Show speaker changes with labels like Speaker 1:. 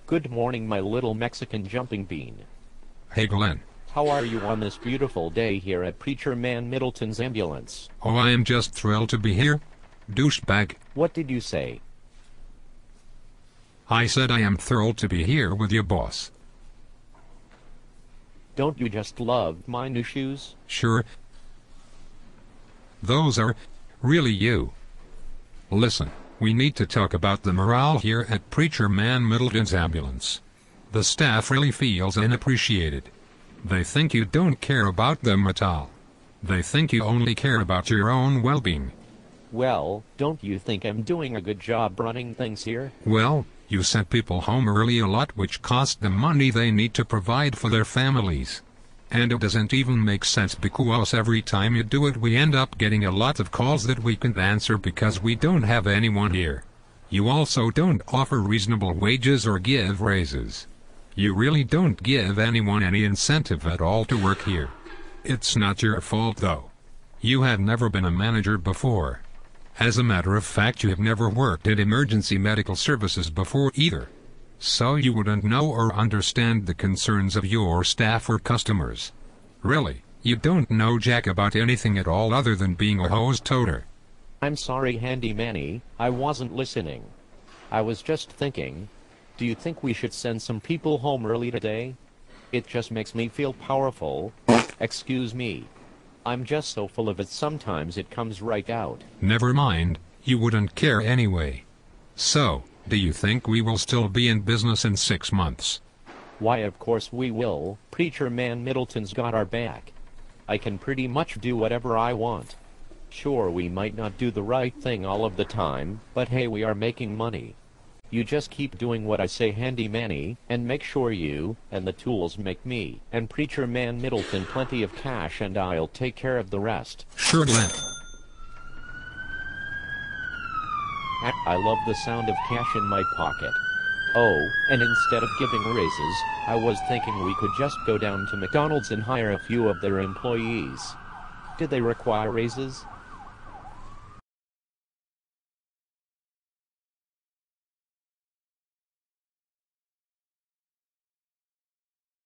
Speaker 1: Good morning, my little Mexican jumping bean.
Speaker 2: Hey Glenn.
Speaker 1: How are you on this beautiful day here at Preacher Man Middleton's ambulance?
Speaker 2: Oh, I am just thrilled to be here. Douchebag.
Speaker 1: What did you say?
Speaker 2: I said I am thrilled to be here with you, boss.
Speaker 1: Don't you just love my new shoes?
Speaker 2: Sure. Those are really you. Listen, we need to talk about the morale here at Preacher Man Middleton's ambulance. The staff really feels unappreciated. They think you don't care about them at all. They think you only care about your own well-being.
Speaker 1: Well, don't you think I'm doing a good job running things here?
Speaker 2: Well, you send people home early a lot, which costs them money they need to provide for their families. And it doesn't even make sense because every time you do it we end up getting a lot of calls that we can't answer because we don't have anyone here. You also don't offer reasonable wages or give raises. You really don't give anyone any incentive at all to work here. It's not your fault though. You have never been a manager before. As a matter of fact, you have never worked at emergency medical services before either. So you wouldn't know or understand the concerns of your staff or customers. Really, you don't know jack about anything at all other than being a hose toter.
Speaker 1: I'm sorry, Handy Manny, I wasn't listening. I was just thinking, do you think we should send some people home early today? It just makes me feel powerful. Excuse me. I'm just so full of it sometimes it comes right out.
Speaker 2: Never mind, you wouldn't care anyway. So, do you think we will still be in business in 6 months?
Speaker 1: Why, of course we will. Preacher Man Middleton's got our back. I can pretty much do whatever I want. Sure, we might not do the right thing all of the time, but hey, we are making money. You just keep doing what I say, Handy Manny, and make sure you and the tools make me and Preacher Man Middleton plenty of cash, and I'll take care of the rest.
Speaker 2: Sure, Glenn.
Speaker 1: I love the sound of cash in my pocket. Oh, and instead of giving raises, I was thinking we could just go down to McDonald's and hire a few of their employees. Did they require raises?